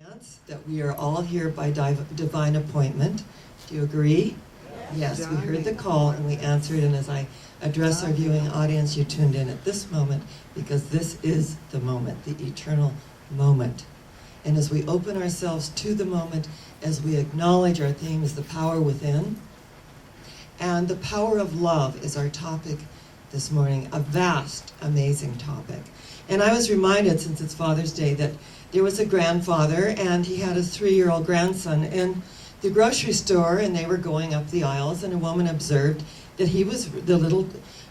chance that we are all here by divine appointment. Do you agree? Yes, we heard the call and we answered, and as I address our viewing audience, you tuned in at this moment because this is the moment, the eternal moment. And as we open ourselves to the moment, as we acknowledge our theme is the power within, and the power of love is our topic this morning, a vast, amazing topic. And I was reminded, since it's Father's Day, that there was a grandfather and he had a 3-year-old grandson in the grocery store, and they were going up the aisles, and a woman observed that he was, the little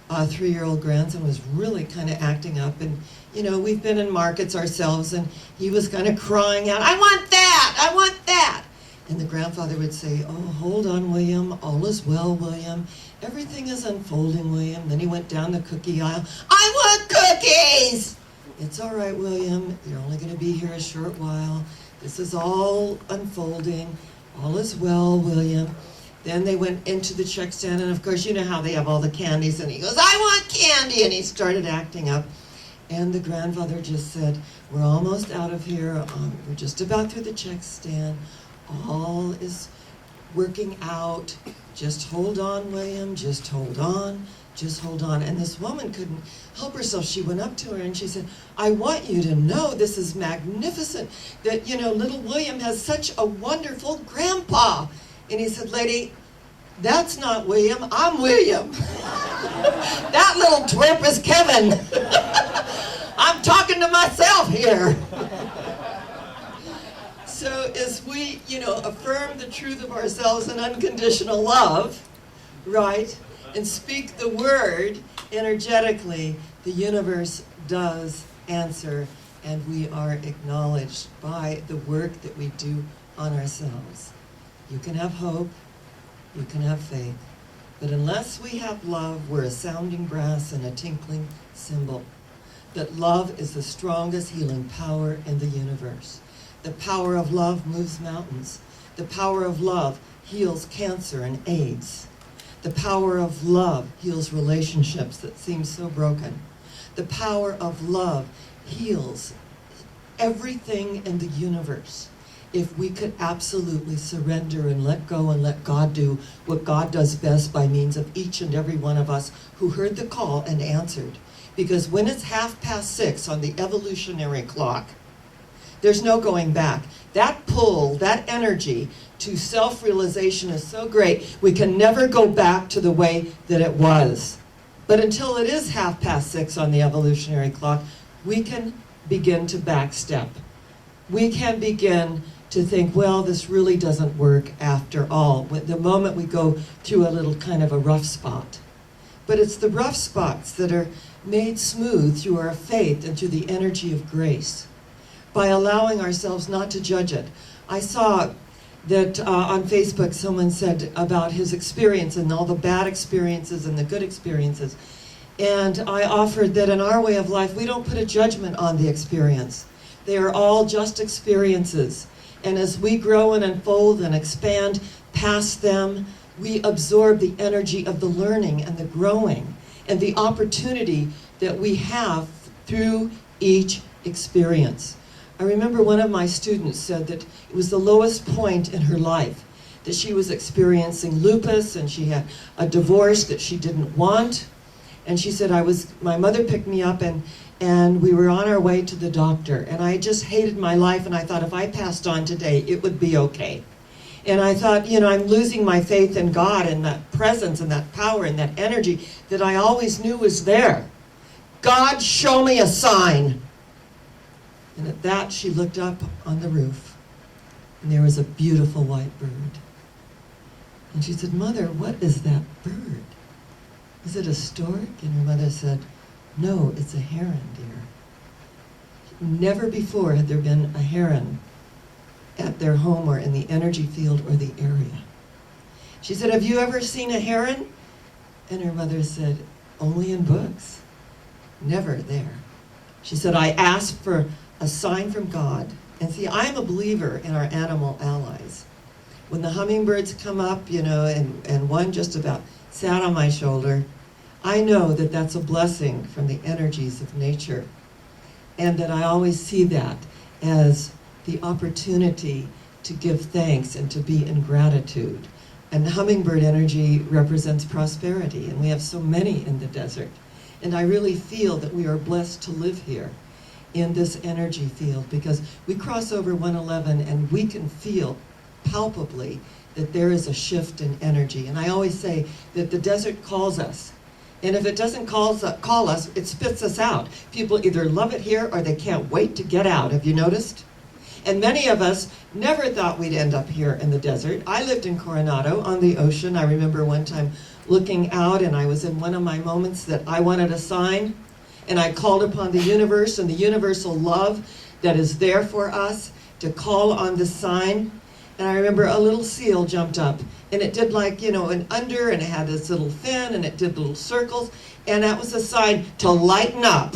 3-year-old grandson was really kind of acting up. And you know, we've been in markets ourselves, and he was kind of crying out, "I want that! I want that!" And the grandfather would say, "Oh, hold on, William. All is well, William. Everything is unfolding, William." Then he went down the cookie aisle. "I want cookies!" "It's all right, William. You're only going to be here a short while. This is all unfolding. All is well, William." Then they went into the check stand, and of course, you know how they have all the candies, and he goes, "I want candy!" And he started acting up. And the grandfather just said, "We're almost out of here. We're just about through the check stand. All is working out. Just hold on, William. Just hold on. Just hold on." And this woman couldn't help herself. She went up to her and she said, "I want you to know this is magnificent, that, you know, little William has such a wonderful grandpa." And he said, "Lady, that's not William. I'm William. That little twerp is Kevin. I'm talking to myself here." So as we, you know, affirm the truth of ourselves in unconditional love, right, and speak the word energetically, the universe does answer, and we are acknowledged by the work that we do on ourselves. You can have hope, you can have faith, but unless we have love, we're a sounding brass and a tinkling cymbal. That love is the strongest healing power in the universe. The power of love moves mountains. The power of love heals cancer and AIDS. The power of love heals relationships that seem so broken. The power of love heals everything in the universe. If we could absolutely surrender and let go and let God do what God does best by means of each and every one of us who heard the call and answered. Because when it's 6:30 on the evolutionary clock, there's no going back. That pull, that energy to self-realization is so great, we can never go back to the way that it was. But until it is 6:30 on the evolutionary clock, we can begin to backstep. We can begin to think, well, this really doesn't work after all, the moment we go through a little kind of a rough spot. But it's the rough spots that are made smooth through our faith and through the energy of grace, by allowing ourselves not to judge it. I saw that on Facebook someone said about his experience and all the bad experiences and the good experiences. And I offered that in our way of life, we don't put a judgment on the experience. They are all just experiences. And as we grow and unfold and expand past them, we absorb the energy of the learning and the growing and the opportunity that we have through each experience. I remember one of my students said that it was the lowest point in her life, that she was experiencing lupus and she had a divorce that she didn't want. And she said, my mother picked me up and we were on our way to the doctor. And I just hated my life, and I thought if I passed on today, it would be okay. And I thought, you know, I'm losing my faith in God and that presence and that power and that energy that I always knew was there. God, show me a sign. And at that, she looked up on the roof, and there was a beautiful white bird. And she said, "Mother, what is that bird? Is it a stork?" And her mother said, "No, it's a heron, dear." Never before had there been a heron at their home or in the energy field or the area. She said, "Have you ever seen a heron?" And her mother said, "Only in books, never there." She said, "I asked for a sign from God." And see, I'm a believer in our animal allies. When the hummingbirds come up, you know, and one just about sat on my shoulder, I know that that's a blessing from the energies of nature. And that I always see that as the opportunity to give thanks and to be in gratitude. And hummingbird energy represents prosperity, and we have so many in the desert. And I really feel that we are blessed to live here in this energy field, because we cross over 111 and we can feel palpably that there is a shift in energy. And I always say that the desert calls us. And if it doesn't call us, it spits us out. People either love it here or they can't wait to get out. Have you noticed? And many of us never thought we'd end up here in the desert. I lived in Coronado on the ocean. I remember one time looking out, and I was in one of my moments that I wanted a sign, and I called upon the universe and the universal love that is there for us to call on the sign. And I remember a little seal jumped up, and it did like, an under, and it had this little fin, and it did little circles, and that was a sign to lighten up,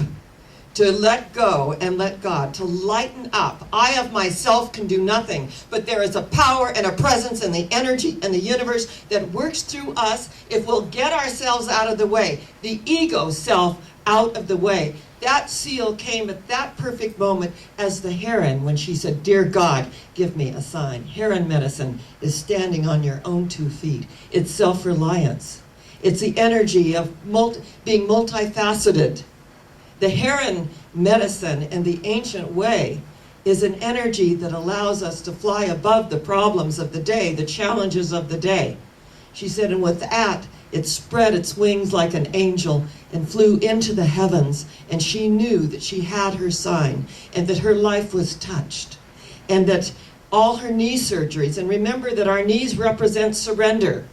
to let go and let God, to lighten up. I of myself can do nothing, but there is a power and a presence and the energy and the universe that works through us if we'll get ourselves out of the way, the ego self out of the way. That seal came at that perfect moment as the heron when she said, "Dear God, give me a sign." Heron medicine is standing on your own 2 feet. It's self-reliance. It's the energy of being multifaceted. The heron medicine and the ancient way is an energy that allows us to fly above the problems of the day, the challenges of the day. She said, and with that, it spread its wings like an angel and flew into the heavens, and she knew that she had her sign and that her life was touched, and that all her knee surgeries, and remember that our knees represent surrender.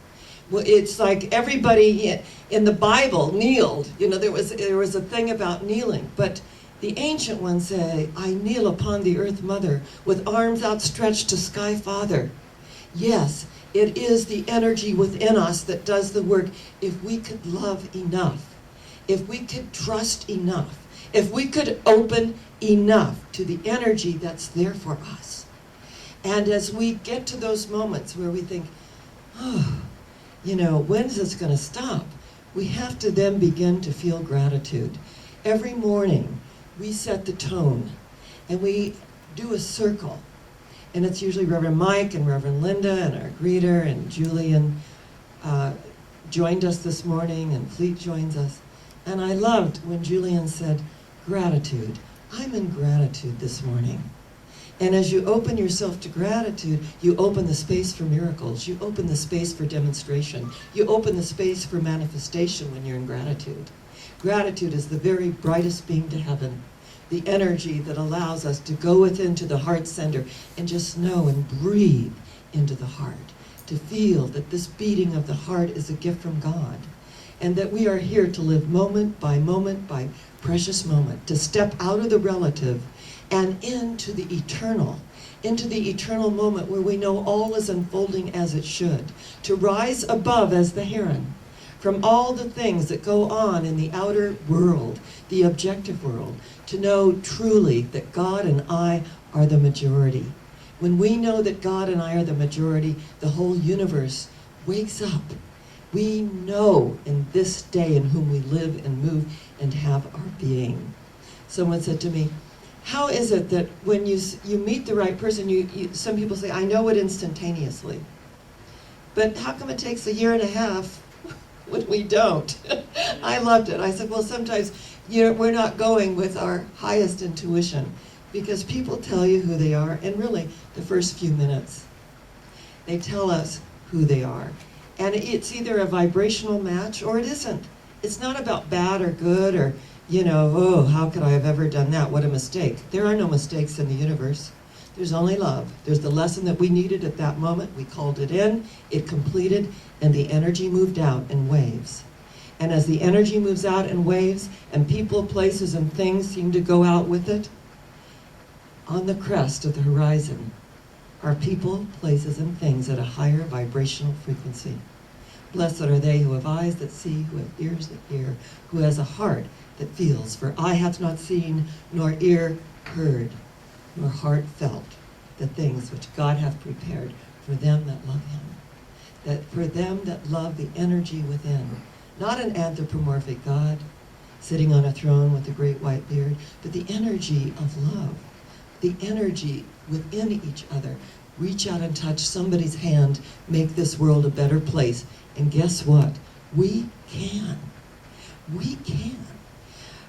Well, it's like everybody in the Bible kneeled. There was a thing about kneeling, but the ancient ones say, "I kneel upon the earth mother with arms outstretched to sky father." Yes, it is the energy within us that does the work. If we could love enough, if we could trust enough, if we could open enough to the energy that's there for us. And as we get to those moments where we think, when is this going to stop? We have to then begin to feel gratitude. Every morning, we set the tone, and we do a circle. And it's usually Reverend Mike and Reverend Linda and our greeter, and Julian joined us this morning, and Fleet joins us. And I loved when Julian said, "Gratitude. I'm in gratitude this morning." And as you open yourself to gratitude, you open the space for miracles. You open the space for demonstration. You open the space for manifestation when you're in gratitude. Gratitude is the very brightest beam to heaven, the energy that allows us to go within to the heart center and just know and breathe into the heart, to feel that this beating of the heart is a gift from God, and that we are here to live moment by precious moment, to step out of the relative and into the eternal moment where we know all is unfolding as it should, to rise above as the heron from all the things that go on in the outer world, the objective world, to know truly that God and I are the majority. When we know that God and I are the majority, the whole universe wakes up. We know in this day in whom we live and move and have our being. Someone said to me, "How is it that when you meet the right person, some people say, I know it instantaneously. But how come it takes a year and a half when we don't?" I loved it. I said, well, sometimes we're not going with our highest intuition, because people tell you who they are, and really, the first few minutes, they tell us who they are. And it's either a vibrational match or it isn't. It's not about bad or good or, how could I have ever done that? What a mistake. There are no mistakes in the universe. There's only love. There's the lesson that we needed at that moment. We called it in, it completed, and the energy moved out in waves. And as the energy moves out in waves, and people, places, and things seem to go out with it, on the crest of the horizon are people, places, and things at a higher vibrational frequency. Blessed are they who have eyes that see, who have ears that hear, who has a heart that feels. For eye hath not seen, nor ear heard, nor heart felt the things which God hath prepared for them that love him. That for them that love the energy within, not an anthropomorphic God sitting on a throne with a great white beard, but the energy of love, the energy within each other. Reach out and touch somebody's hand, make this world a better place. And guess what? We can. We can.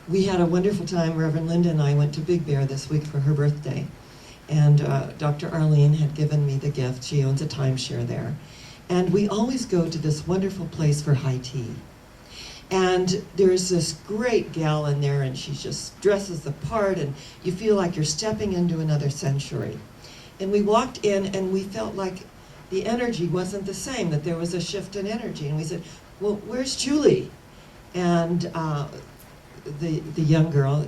We had a wonderful time. Reverend Linda and I went to Big Bear this week for her birthday. And Dr. Arlene had given me the gift. She owns a timeshare there. And we always go to this wonderful place for high tea. And there's this great gal in there, and she just dresses the part, and you feel like you're stepping into another century. And we walked in, and we felt like the energy wasn't the same, that there was a shift in energy. And we said, well, where's Julie? And the young girl,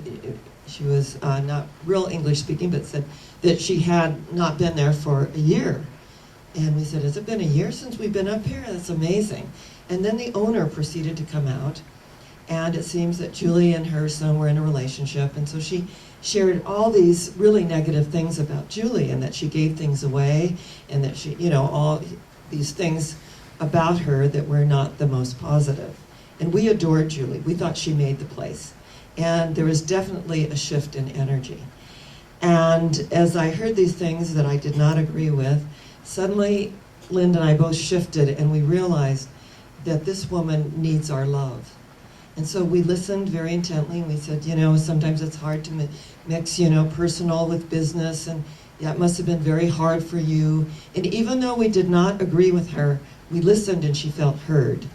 she was not real English speaking, but said that she had not been there for a year. And we said, has it been a year since we've been up here? That's amazing. And then the owner proceeded to come out, and it seems that Julie and her son were in a relationship, and so she shared all these really negative things about Julie, and that she gave things away, and that she, all these things about her that were not the most positive. And we adored Julie. We thought she made the place. And there was definitely a shift in energy. And as I heard these things that I did not agree with, suddenly Linda and I both shifted, and we realized that this woman needs our love. And so we listened very intently, and we said, sometimes it's hard to mix, personal with business, and yeah, it must have been very hard for you. And even though we did not agree with her, we listened and she felt heard.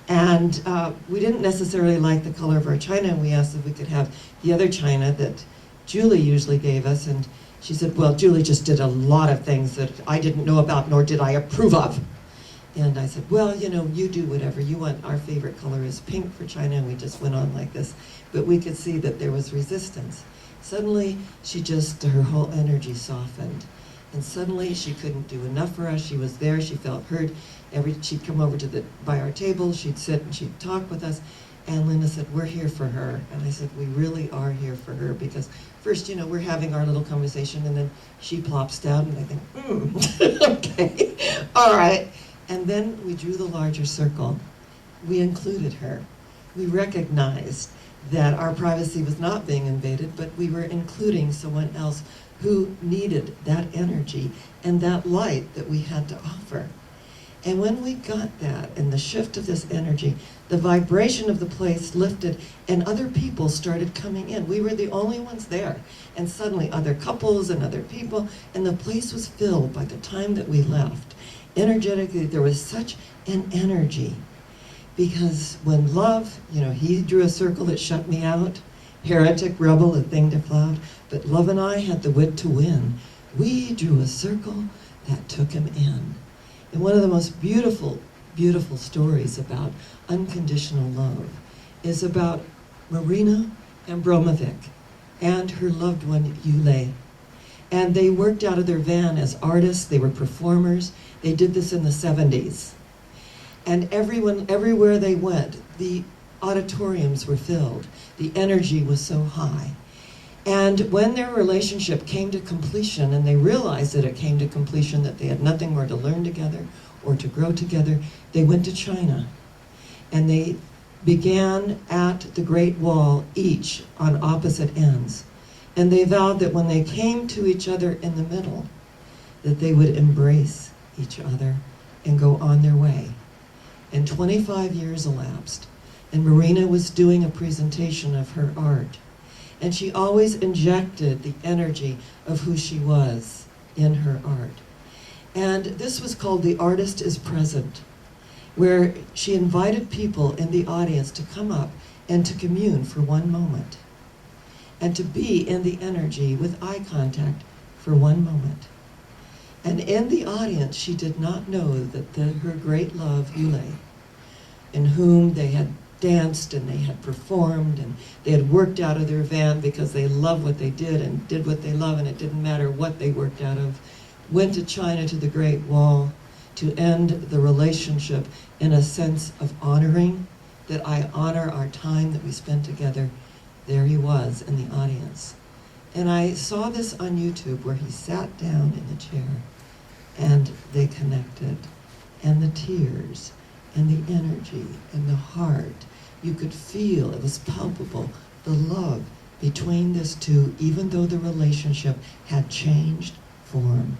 And we didn't necessarily like the color of our china, and we asked if we could have the other china that Julie usually gave us, and she said, well, Julie just did a lot of things that I didn't know about, nor did I approve of. And I said, well, you do whatever you want. Our favorite color is pink for china, and we just went on like this. But we could see that there was resistance. Suddenly, her whole energy softened. And suddenly, she couldn't do enough for us. She was there, she felt heard. She'd come over by our table, she'd sit and she'd talk with us. And Linda said, we're here for her. And I said, we really are here for her, because first, we're having our little conversation, and then she plops down, and I think, okay, all right. And then we drew the larger circle. We included her. We recognized that our privacy was not being invaded, but we were including someone else who needed that energy and that light that we had to offer. And when we got that, and the shift of this energy, the vibration of the place lifted, and other people started coming in. We were the only ones there. And suddenly other couples and other people, and the place was filled by the time that we left. Energetically, there was such an energy. Because when love, he drew a circle that shut me out, heretic, rebel, a thing to flout, but love and I had the wit to win. We drew a circle that took him in. And one of the most beautiful, beautiful stories about unconditional love is about Marina Abramovic and her loved one, Yule. And they worked out of their van as artists. They were performers. They did this in the 70s. And everywhere they went, the auditoriums were filled. The energy was so high. And when their relationship came to completion, and they realized that it came to completion, that they had nothing more to learn together or to grow together, they went to China. And they began at the Great Wall, each on opposite ends. And they vowed that when they came to each other in the middle, that they would embrace each other and go on their way. And 25 years elapsed, and Marina was doing a presentation of her art. And she always injected the energy of who she was in her art. And this was called The Artist is Present, where she invited people in the audience to come up and to commune for one moment, and to be in the energy with eye contact for one moment. And in the audience, she did not know that her great love, Yule, in whom they had danced and they had performed and they had worked out of their van because they loved what they did and did what they love, and it didn't matter what they worked out of, went to China to the Great Wall to end the relationship in a sense of honoring, that I honor our time that we spent together. There he was in the audience. And I saw this on YouTube where he sat down in the chair and they connected. And the tears and the energy and the heart, you could feel, it was palpable, the love between this two, even though the relationship had changed form.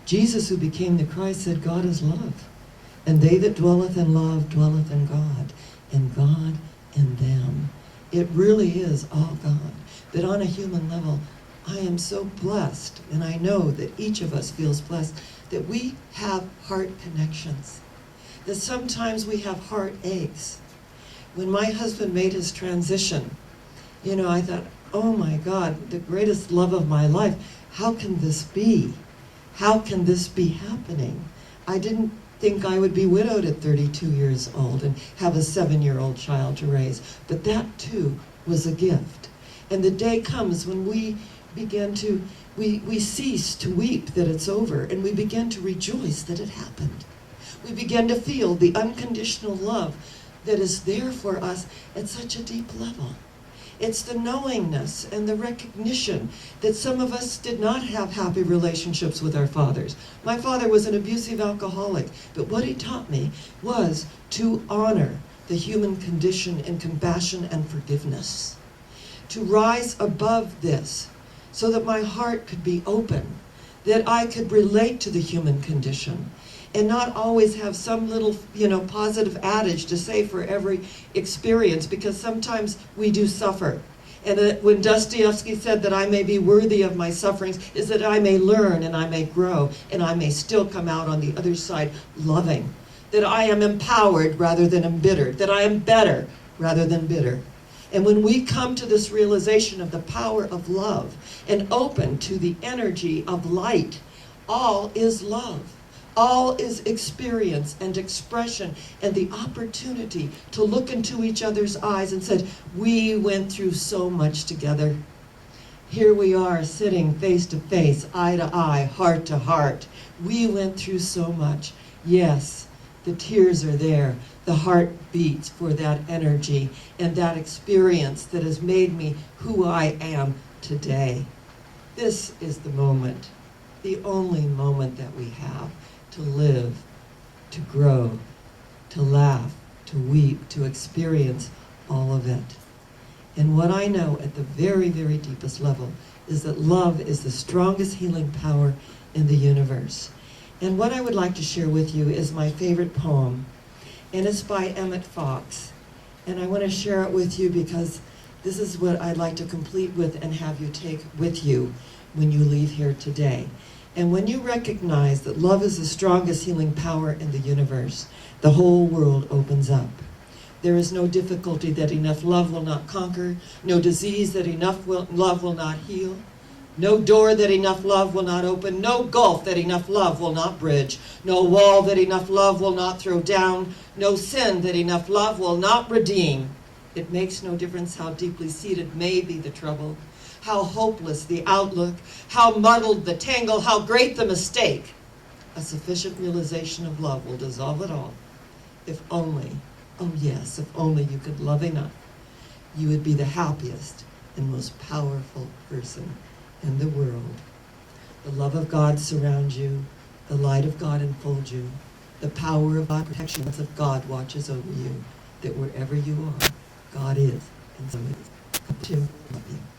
Jesus, who became the Christ, said, God is love. And they that dwelleth in love dwelleth in God, and God in them. It really is all God. But on a human level, I am so blessed, and I know that each of us feels blessed, that we have heart connections. That sometimes we have heart aches. When my husband made his transition, I thought, oh my God, the greatest love of my life, how can this be? How can this be happening? I didn't think I would be widowed at 32 years old and have a 7-year-old child to raise. But that too was a gift. And the day comes when we begin to, we cease to weep that it's over, and we begin to rejoice that it happened. We begin to feel the unconditional love that is there for us at such a deep level. It's the knowingness and the recognition that some of us did not have happy relationships with our fathers. My father was an abusive alcoholic, but what he taught me was to honor the human condition in compassion and forgiveness. To rise above this so that my heart could be open, that I could relate to the human condition, and not always have some little, positive adage to say for every experience, because sometimes we do suffer. And when Dostoevsky said that I may be worthy of my sufferings, is that I may learn and I may grow, and I may still come out on the other side loving. That I am empowered rather than embittered. That I am better rather than bitter. And when we come to this realization of the power of love and open to the energy of light, all is love. All is experience and expression and the opportunity to look into each other's eyes and said, we went through so much together. Here we are sitting face to face, eye to eye, heart to heart. We went through so much. Yes, the tears are there. The heart beats for that energy and that experience that has made me who I am today. This is the moment, the only moment that we have to live, to grow, to laugh, to weep, to experience all of it. And what I know at the very, very deepest level is that love is the strongest healing power in the universe. And what I would like to share with you is my favorite poem, and it's by Emmett Fox. And I want to share it with you because this is what I'd like to complete with and have you take with you when you leave here today. And when you recognize that love is the strongest healing power in the universe, the whole world opens up. There is no difficulty that enough love will not conquer, no disease that enough love will not heal, no door that enough love will not open, no gulf that enough love will not bridge, no wall that enough love will not throw down, no sin that enough love will not redeem. It makes no difference how deeply seated may be the trouble, how hopeless the outlook, how muddled the tangle, how great the mistake. A sufficient realization of love will dissolve it all. If only, oh yes, if only you could love enough, you would be the happiest and most powerful person in the world. The love of God surrounds you, the light of God enfolds you, the power of God protects you, the of God watches over you, that wherever you are, God is, and so it is. God bless you. Love you.